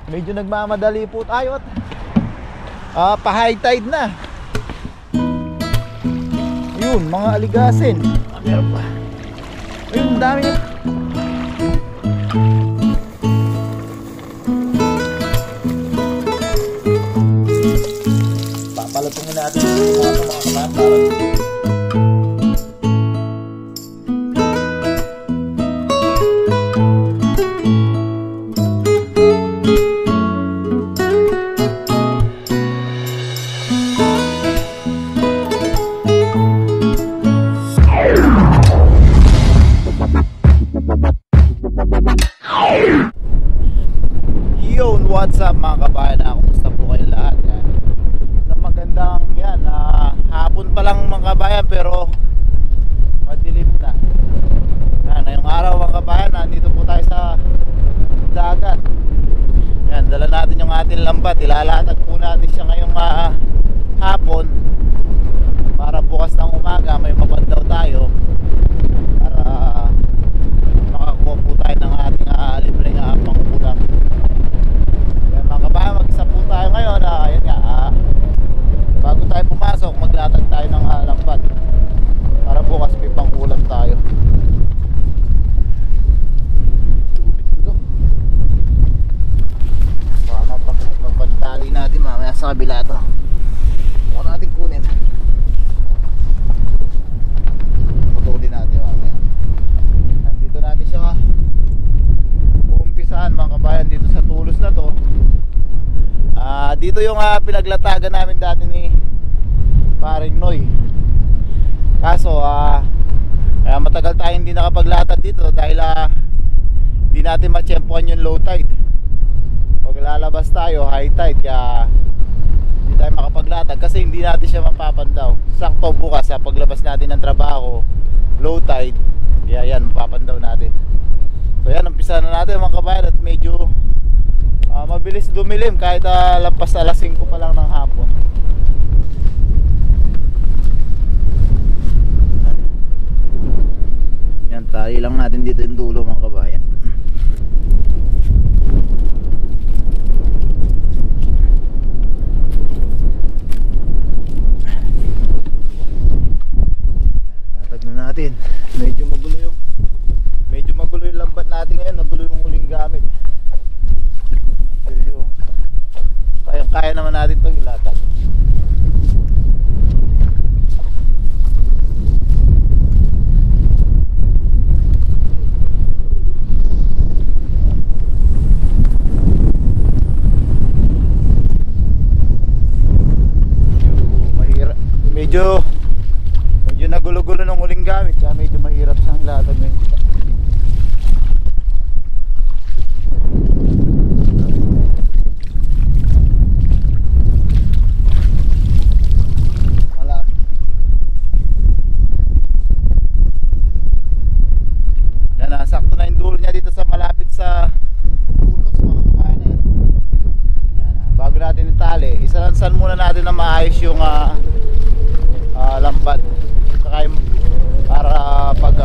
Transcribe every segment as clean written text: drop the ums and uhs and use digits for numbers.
medyo nagmamadali po tayo at pa high tide na. Yun, mga aligasin. Meron pa. Ayun, dami. Papalutungin natin mga kabayan. What's up mga kabayan, kumusta po kayo lahat? Yan. Sa magandang yan, hapon pa lang mga kabayan pero madilim na. Yan, ngayong araw mga kabayan, nandito po tayo sa dagat. Yan, dala natin yung ating lambat, ilalatag po natin siya ngayong hapon para bukas ng umaga may mabandaw tayo para makakuha po tayo ng ating libreng pangkulam. Mga kabayan, mag-isa po tayo ngayon. Ayan nga, bago tayo pumasok maglatag tayo ng lambat para bukas may pang-ulam tayo. Ito mapantali natin mamaya sa kabila ito. Huwag natin kunin, putulin natin mamaya. Nandito natin siya uumpisahan mga kabayan, dito sa tulos na to. Dito yung pinaglatagan namin dati ni Paring Noy. Kaso matagal tayo hindi nakapaglatag dito dahil hindi natin matsyempohan yung low tide. Pag lalabas tayo high tide, kaya hindi tayo makapaglatag kasi hindi natin siya mapapandaw. Sakto bukas paglabas natin ng trabaho low tide, kaya yan mapapandaw natin. So yan, umpisa na natin mga kabayan at medyo mabilis dumilim kahit lampas alas 5 pa lang ng hapon. Yan, tali lang natin dito yung dulo mga kabayan. Latag na natin. Medyo magulo yung lambat natin ngayon, magulo yung huling gamit. Kaya naman natin itong ilatag. Medyo nagulo-gulo ng huling gamit, kaya medyo mahirap siyang ilatag ngayon. Sakto na yung dulo niya dito sa malapit sa tulos mga kabayan. Bago natin itali, isalansan muna natin na maayos yung lambat saka para pag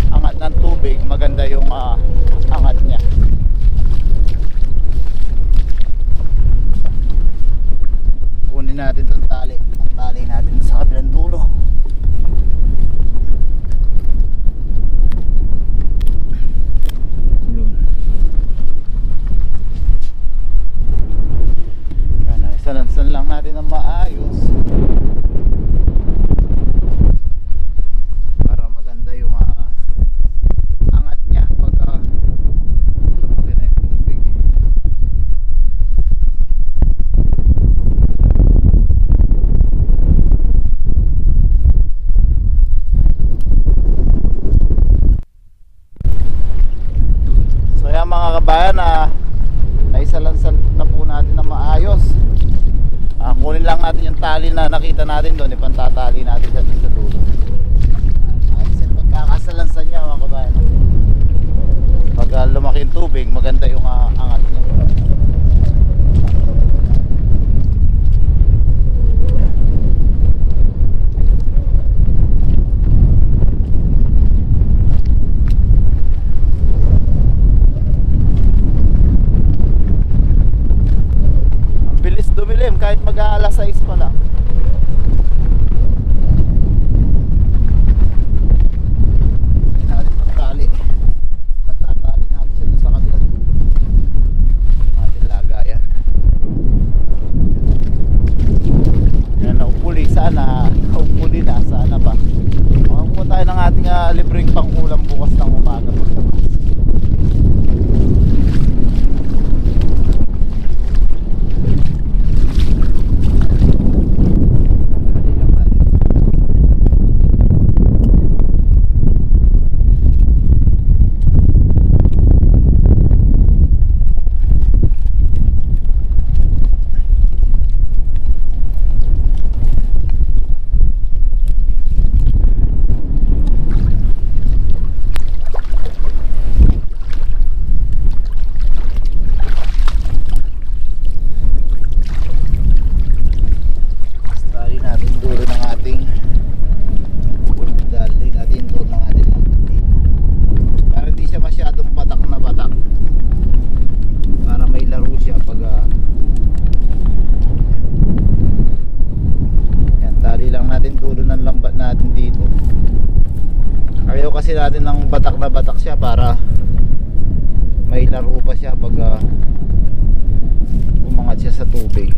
angat ng tubig maganda yung angat niya. Kunin natin itong tali, ang tali natin sa kabilang dulo. Salansan lang natin ng maayos para maganda yung angat niya pag lumaki na yung tubig. So yan mga kabayan, naisalansan na po natin ng maayos. Kunin lang natin yung tali na nakita natin doon, ipantatali natin sa dulo. Ayos yung pagkakasalansan niya mga kabayan. Pag lumaki yung tubig, maganda yung angat niya. madilim kahit mag-aalas 6 pa lang. Hindi natin magtali. Matatali natin siya sa kabilang dulo. Natin lagayan. Yan, naupuli sana. Naupuli na, sana pa. Makakuha tayo ng ating libreng pang-ulam bukas ng umaga pagkabas. Kasi natin ng batak na batak siya para may laro pa siya pag umangat siya sa tubig.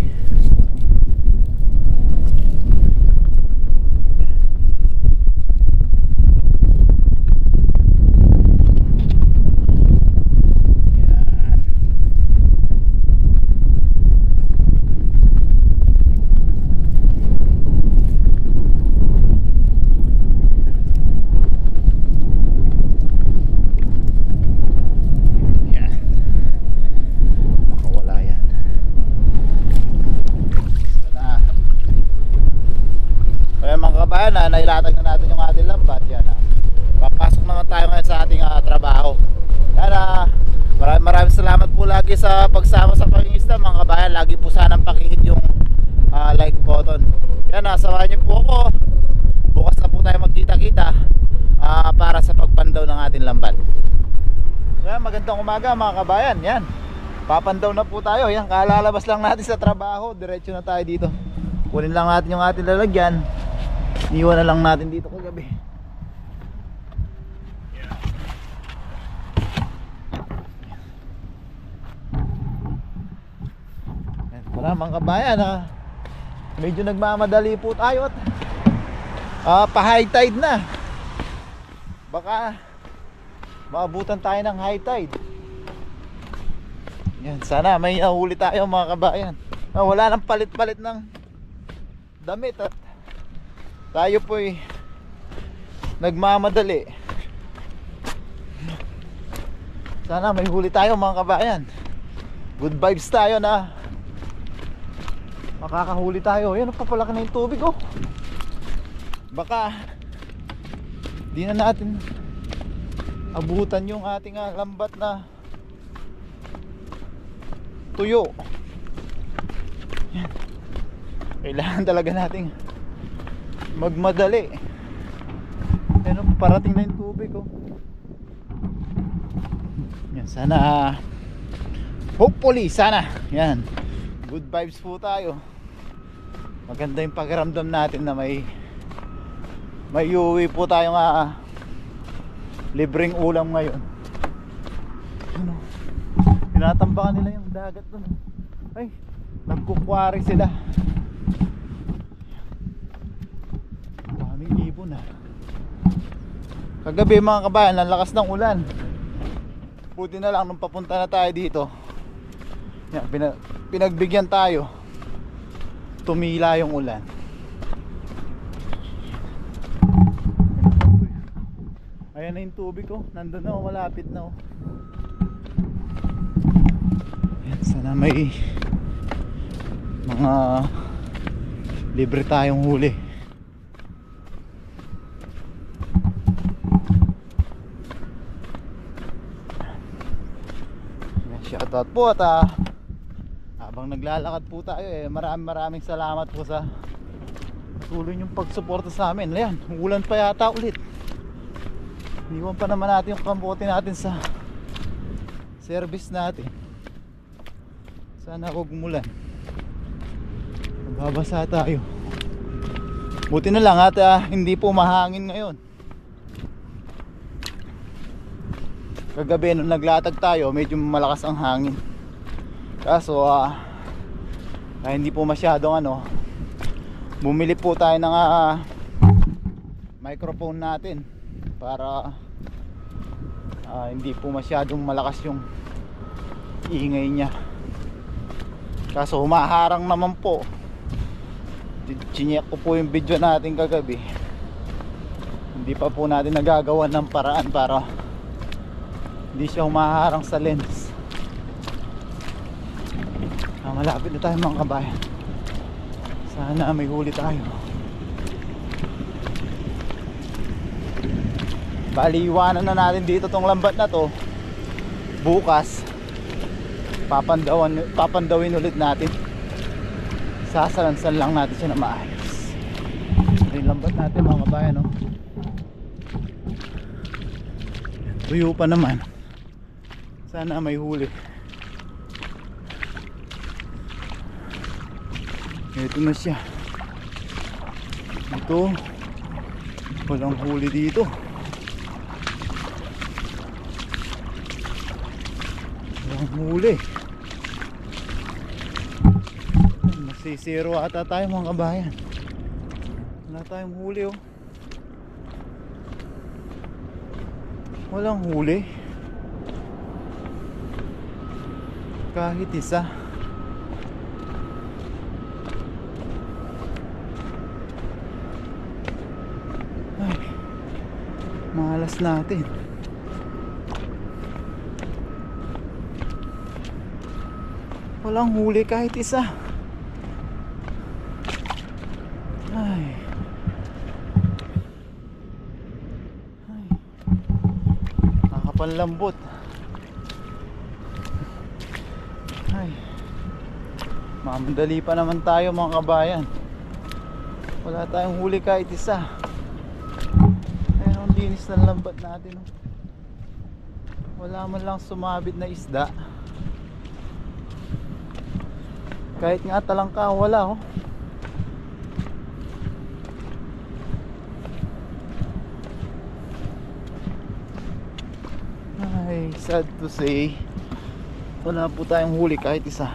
Nailatag na natin yung ating lambat. Yan, papasok naman tayo ngayon sa ating trabaho. Yan, maraming salamat po lagi sa pagsama sa pangingisda mga kabayan. Lagi po sanang pakihit yung like button. Yan, samahan niyo po ako. Bukas na po tayo magkita-kita para sa pagpandaw ng ating lambat. Yan, magandang umaga mga kabayan. Yan, papandaw na po tayo. Yan, kalalabas lang natin sa trabaho. Diretso na tayo dito. Kunin lang natin yung ating lalagyan. Iwan na lang natin dito kagabi. Wala mga kabayan, medyo nagmamadali po tayo at pa high tide na. Baka maabutan tayo ng high tide. Yan, sana may nahuli tayo mga kabayan. Wala nang palit-palit ng damit at tayo po'y nagmamadali. Sana may huli tayo mga kabayan. Good vibes tayo na makakahuli tayo. Yan, papalaki na yung tubig oh. Baka di na natin abutan yung ating lambat na tuyo. Yan. Kailangan talaga nating magmadali. Ano, parating na yung tubig oh. Yan, sana hopefully, sana yan, good vibes po tayo. Maganda yung pakiramdam natin na may uuwi po tayong libreng ulam ngayon. Ano, tinatambakan nila yung dagat dun. Ay, nagkukwari sila. Na. Kagabi mga kabayan, ang lakas ng ulan. Buti na lang nung papunta na tayo dito. Yan, pinagbigyan tayo. Tumila yung ulan. Ayan na yung tubig ko. Nandun na, malapit na. Yan, sana may mga libre tayong huli. Shoutout po at habang naglalakad po tayo maraming salamat po sa patuloy yung pagsuporta sa amin. Ayan, ulan pa yata ulit. Iniwan pa naman natin yung kambote natin sa service natin. Sana huwag umulan. babasa tayo. Buti na lang at hindi po mahangin ngayon. Kagabi nung naglatag tayo, medyo malakas ang hangin. Kaso hindi po masyadong bumili po tayo ng microphone natin para hindi po masyadong malakas yung ingay niya. Kaso humaharang naman po. Chinek ko po yung video natin kagabi. Hindi pa po natin nagagawa ng paraan para hindi siya humaharang sa lens. Malapit na tayo mga kabayan. Sana may huli tayo. Bali iwanan na natin dito tong lambat na to. Bukas papandawin ulit natin. Sasalansan lang natin siya na maayos. Ito yung lambat natin mga kabayan, no? Tuyo pa naman. Sana may huli. Ito na siya. Ito, walang huli dito. Walang huli. Masisiro ata tayo mga kabayan. Wala tayong huli, oh. Walang huli. Kahit isa. Ay, malas natin. Walang huli kahit isa. Ay. Nakakapanlambot. Ay. Mamandali pa naman tayo mga kabayan. Wala tayong huli kahit isa. Ayun ang linis ng lambat natin, oh. Wala man lang sumabit na isda. Kahit nga talangka wala, oh. Ay, sad to say, wala po tayong huli kahit isa.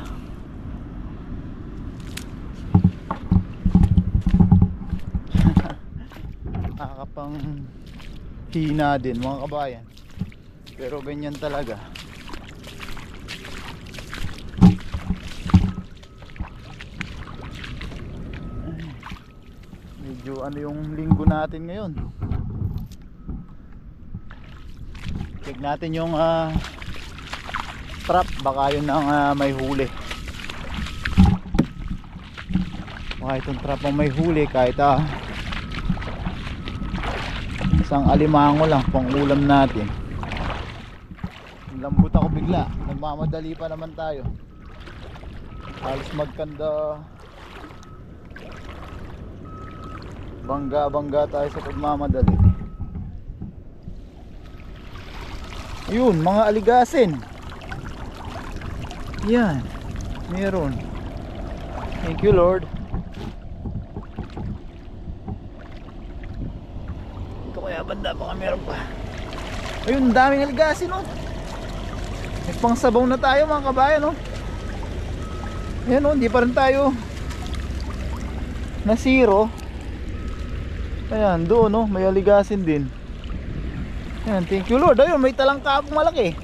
Nakakapang hina din mga kabayan. Pero ganyan talaga. Medyo yung linggo natin ngayon. Check natin yung trap, baka yun ang may huli. Baka itong trap ang may huli kahit isang alimango lang pang ulam natin. Lambot ako bigla, nagmamadali pa naman tayo. Halos magkanda bangga tayo sa pagmamadali. Yun, mga aligasin. Yan, meron. Thank you Lord. Ito kaya banda, baka meron pa. Ayun, daming aligasin, oh. May pangsabaw na tayo mga kabayan, oh. Yan, oh, hindi pa rin tayo na zero. Ayan, doon, oh, may aligasin din. Yan, thank you Lord. Ayun, may talangka akong malaki.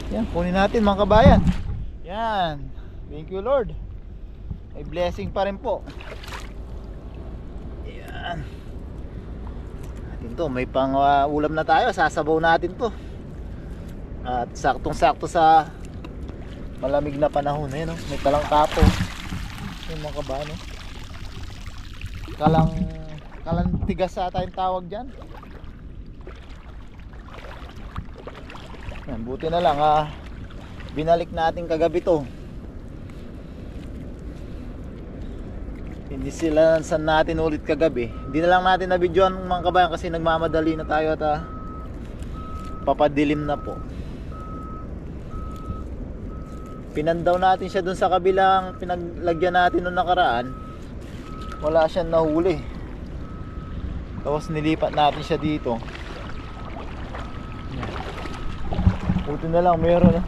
Yan, kunin natin mga kabayan. Yan, thank you Lord. May blessing pa rin po. Yan. Natin to, may pang ulam na tayo. Sasabaw natin to. At saktong sakto sa malamig na panahon. Ayan, oh, may talangka po. Yan mga kabayan, oh. Kalantigas sa tayong tawag dyan. Yan, buti na lang binalik natin kagabi to. Hindi sila san natin ulit kagabi. Hindi na lang natin na videoan mga kabayan kasi nagmamadali na tayo at papadilim na po. Pinandaw natin siya dun sa kabilang pinaglagyan natin nung nakaraan. Wala siyang nahuli. Tapos nilipat natin siya dito. Buti na lang meron.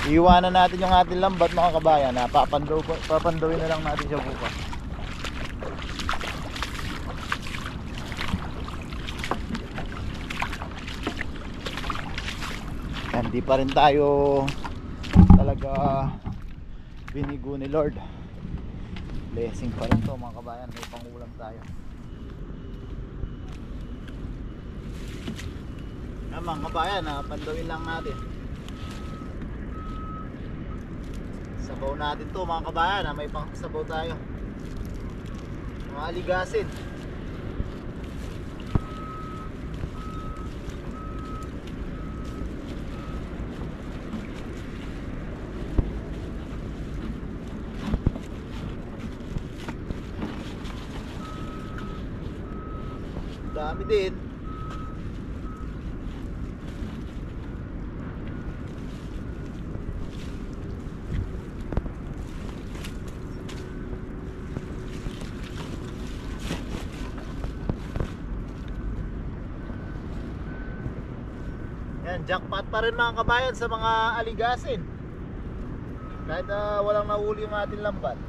Iiwanan natin yung ating lambat mga kabayan. Papandawin na lang natin siya bukas. Hindi pa rin tayo talaga binigo ni Lord. Blessing pa rin to mga kabayan. May pangulam tayo. Mga kabayan, pandawin lang natin. Sabaw natin to mga kabayan, may pang sabaw tayo. Mga aligasin. Dami din. Yan, jackpot pa rin mga kabayan sa mga aligasin. Kahit walang nahuli yung ating lambat.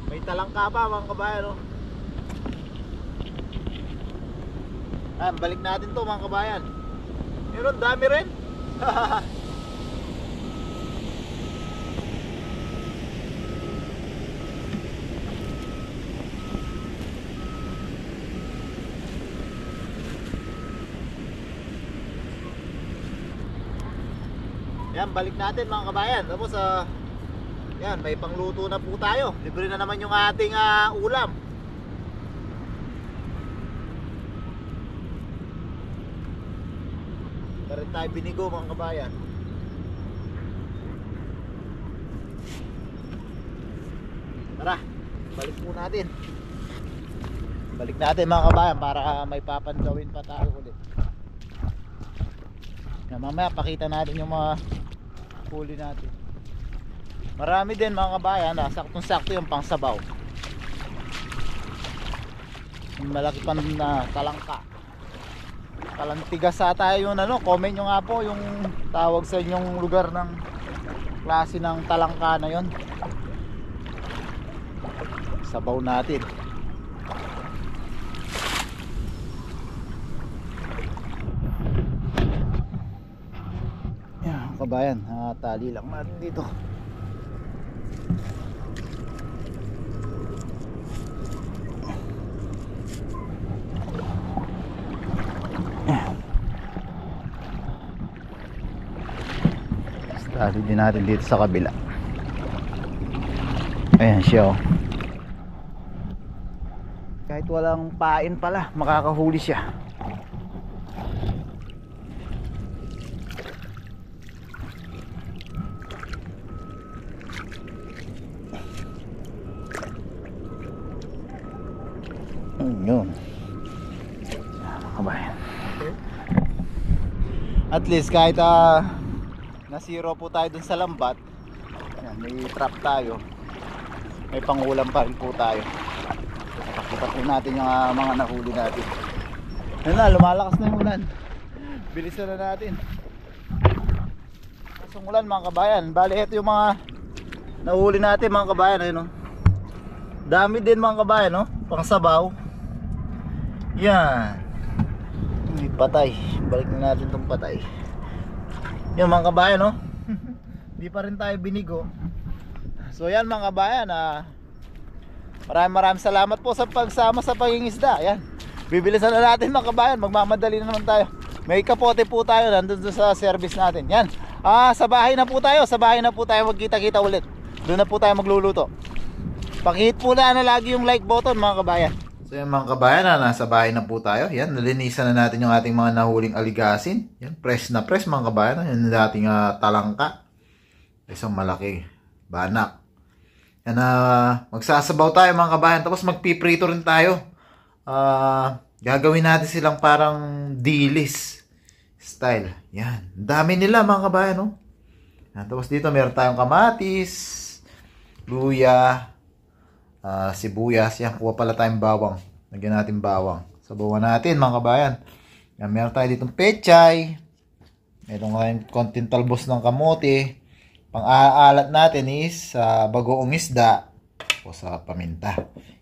May talangka pa mga kabayan, no? Balik natin to mga kabayan. Meron, dami rin. Yan, balik natin mga kabayan. Tapos yan, may pangluto na po tayo. Libre na naman yung ating ulam. Tara tayo binigo mga kabayan. Tara, balik po natin. Balik natin mga kabayan para may papandawin pa tayo ulit. Na mamaya pakita natin yung mga huli natin. Marami din mga kabayan, saktong-sakto yung pangsabaw. Yung malaki pa na talangka. Talantigas sa tayo yun, comment nyo nga po yung tawag sa inyong lugar ng klase ng talangka na yun. Sabaw natin. Yan kabayan, tali lang natin dito. Tali din natin dito sa kabila. Ayan siya, oh. Kahit walang pain pala, makakahuli siya. Yun. Kabayan. At least kahit na zero po tayo dun sa lambat. Yan, may trap tayo. May pangulam pa rin po tayo. Pakita po natin yung mga nahuli natin. Yan na, lumalakas na yung ulan. Bilisan na natin. Kasong ulan mga kabayan. Bali ito yung mga nahuli natin mga kabayan. Ayun, oh. Dami din mga kabayan, oh. Pang sabaw. Yan. May patay. Balik na natin itong patay. Yan mga kabayan, no? Di pa rin tayo binigo. So yan mga kabayan, maraming salamat po sa pagsama sa pangingisda. Yan, bibilisan na natin mga kabayan, magmamadali na naman tayo. May kapote po tayo nandun sa service natin. Yan. Sa bahay na po tayo. Sa bahay na po tayo magkita-kita ulit. Doon na po tayo magluluto. Pakihit po na lagi yung like button mga kabayan. So yan mga kabayan, nasa bahay na po tayo. Yan, nalinisan na natin yung ating mga nahuling aligasin. Yan, press na press mga kabayan. Yan yung dating talangka. Isang malaki banak. Yan, magsasabaw tayo mga kabayan. Tapos magpiprito rin tayo. Gagawin natin silang parang dilis style. Yan. Dami nila mga kabayan, no? Yan. Tapos dito meron tayong kamatis, luya, sibuyas. Yan. Kuha pala tayong bawang. Lagyan natin bawang. Sabawan natin mga kabayan. Yan. Meron tayo ditong pechay. Meron tayong konting talbos ng kamote. Pang-aalat natin is bagoong isda o sa paminta.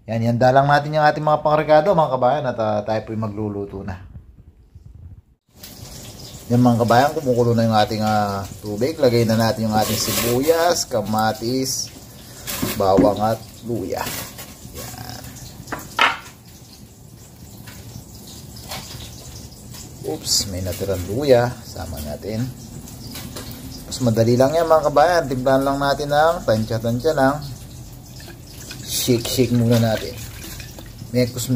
Yan dalang natin yung ating mga pangrekado mga kabayan at tayo po'y magluluto na. Yan mga kabayan, kumukulo na yung ating tubig. Lagay na natin yung ating sibuyas, kamatis, bawang at luya. Yan. Oops, may natirang luya. Sama natin. Mas madali lang yan mga kabayan. Timplahan lang natin ng tansya-tansya lang. Shake muna natin. Mekos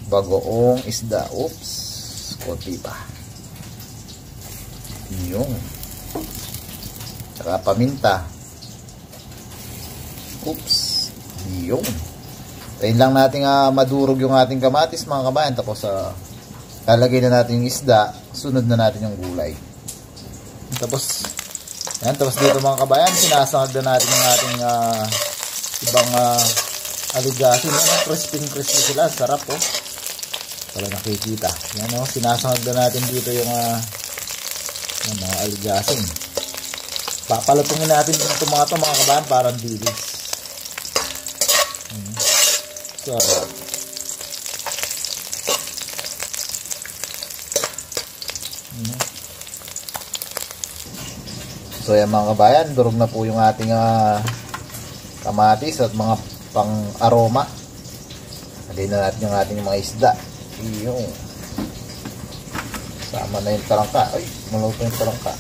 bagoong isda. Oops, konti pa. Yung saka paminta. Oops, yung tayin lang natin madurog yung ating kamatis mga kabayan. Tapos lalagay na natin yung isda. Sunod na natin yung gulay. Tapos dito mga kabayan, sinasangag na natin yung ating ibang aligasin. Crispy sila. Sarap po. Pala nakikita. Yan o. Sinasangag na natin dito yung mga aligasin. Papalutungin natin itong mga kabayan parang dilis. Sarap. So yan mga kabayan, durog na po yung ating kamatis at mga pang-aroma. Lagay na natin yung ating mga isda. Yung sama na yung talangka. Ay, maluto yung talangka.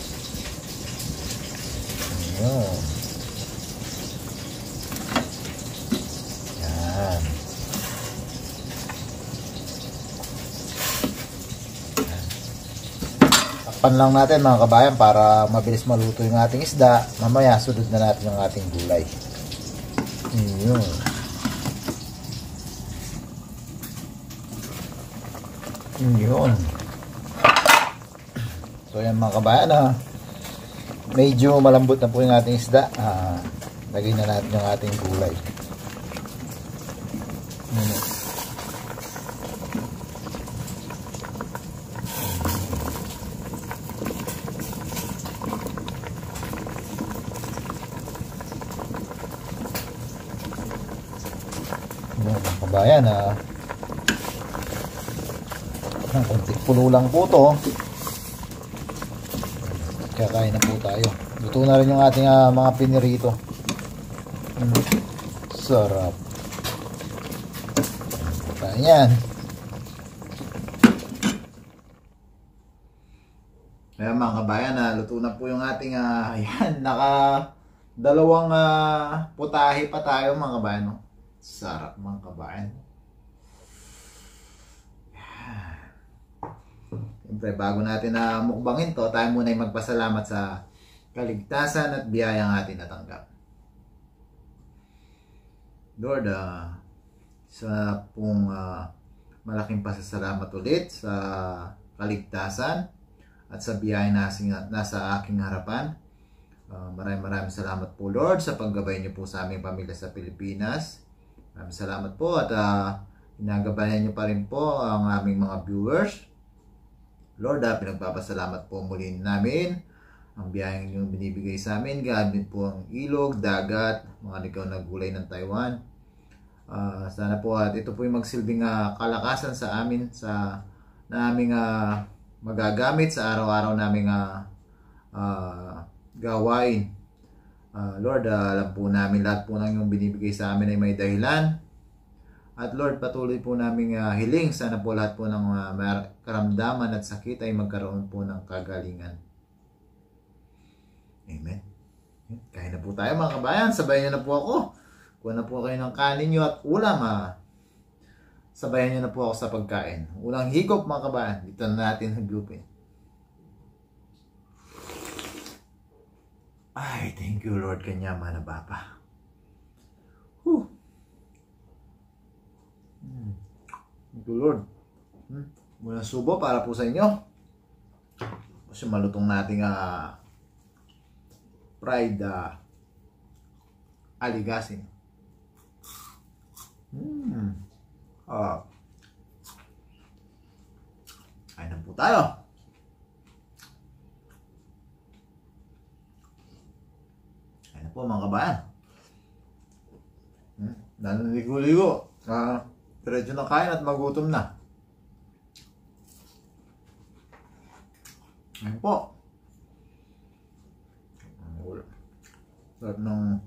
Yung yan. Takpan lang natin mga kabayan para mabilis maluto yung ating isda. Mamaya sunod na natin yung ating gulay. Yun. So yan mga kabayan, medyo malambot na po yung ating isda. Lagay na natin yung ating gulay. Mga kabayan, konting pulo lang po to. Kakain na po tayo. Luto na rin yung ating mga pinirito. Sarap. Kain yan. Ayan mga kabayan, luto na po yung ating ayan, dalawang putahe pa tayo mga kabayan, no? Sarap mga kabayan. Siyempre, bago natin mukbangin to, tayo muna ay magpasalamat sa kaligtasan at biyayang atin natanggap. Lord, sa pong malaking pasasalamat ulit sa kaligtasan at sa biyayang nasa aking harapan. Maraming salamat po Lord sa paggabay niyo po sa aming pamilya sa Pilipinas. Maraming salamat po at ginagabayan niyo pa rin po ang aming mga viewers. Lord, pinagpapasalamat po muli namin ang biyayang inyong binibigay sa amin. Gamit po ang ilog, dagat, mga ligaw na gulay ng Taiwan. Sana po at ito po yung magsilbing kalakasan sa amin na aming magagamit sa araw-araw naming gawain. Lord, alam po namin lahat po ng inyong binibigay sa amin ay may dahilan. At Lord, patuloy po naming hiling, sana po lahat po ng karamdaman at sakit ay magkaroon po ng kagalingan. Amen. Kain na po tayo mga kabayan, sabayan niyo na po ako. Kuha na po kayo ng kanin niyo at ulam. Sabayan niyo na po ako sa pagkain. Unang higop mga kabayan, dito na natin higupin. Ay, thank you Lord, kanyama na Bapa. Thank you Lord. Muna subo para po sa inyo. Kasi malutong nating fried aligasin. Kain na po tayo. Kain na po mga kabayan. Naniligo-ligo. Diretso na kain at magutom na. Ayan po. Sarap ng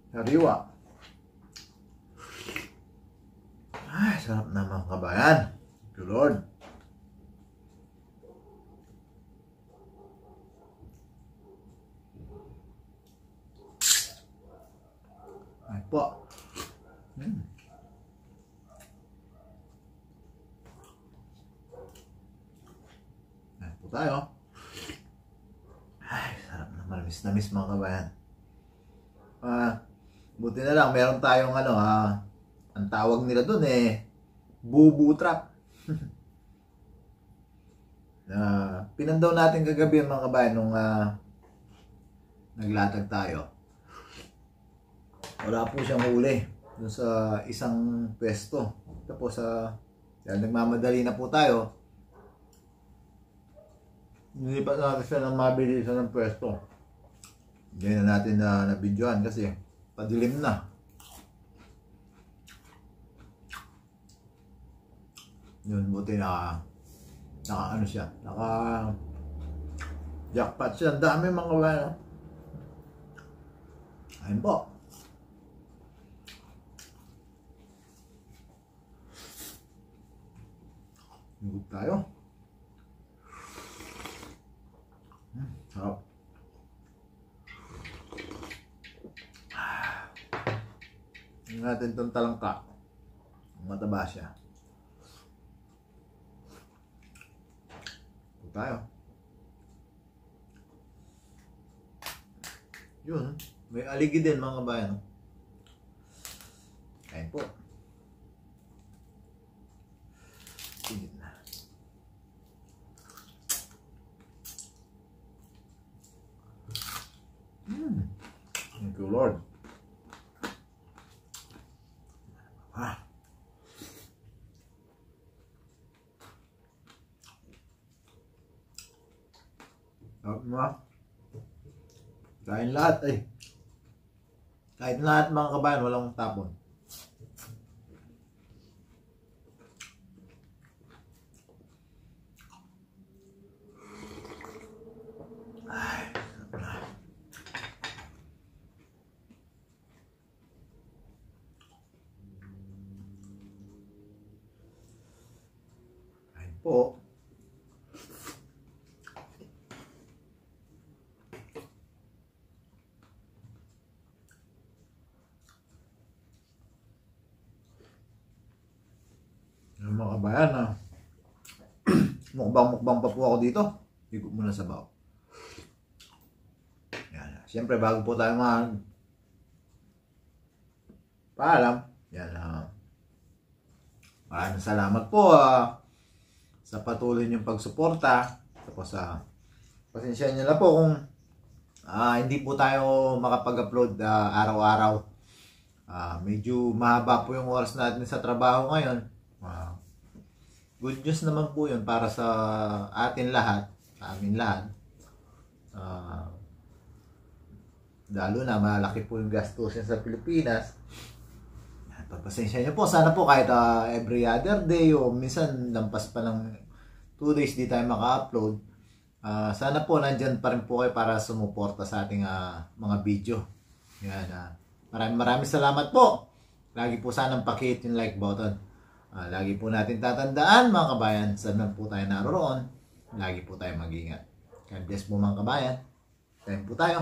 sariwa. Ay, sarap na mga kabayan. Thank you Lord. Ayan po. Tayo. Ay, sarap na, malamis na miss mga kabayan. Buti na lang, meron tayong ang tawag nila dun bubu trap. Pinandaw natin kagabi mga kabayan nung naglatag tayo. Wala po siyang huli dun sa isang pwesto. Tapos dahil nagmamadali na po tayo, nilipat natin siya ng mabili siya ng pwesto. Hindi na natin na-videoan kasi padilim na. Yun, buti naka ano siya, naka jackpot siya. Ang dami mga kabayan. Ayun po. Huwag tayo. Sarap. Tingnan natin itong talangka. Mataba siya. Ito tayo. Yun. May aligi din mga kabayan. Kain po. Tigit na. Thank you Lord. Kain lahat Kain lahat mga kabayan, walang tapon. Kain po. Mga kabayan mukbang pa po ako dito. Higop muna sa baw. Yan. Siyempre bago po tayo paalam. Yan. Maraming salamat po sa patuloy niyong pagsuporta. Tapos pasensya niyo na po kung hindi po tayo makapag-upload araw-araw. Medyo mahaba po yung oras natin sa trabaho ngayon. Good news naman po yun para sa atin lahat, sa amin lahat. Lalo na malaki po yung gastusin sa Pilipinas. Pagpasensya niyo po, sana po kahit every other day o minsan lampas pa ng 2 days di tayo maka-upload. Sana po nandyan pa rin po kayo para sumuporta sa ating mga video. Yan, maraming salamat po. lagi po sanang pakihit yung like button. Lagi po natin tatandaan mga kabayan, saan man po tayo naroon, lagi po tayo mag-ingat. God bless po mga kabayan. Tayo po tayo.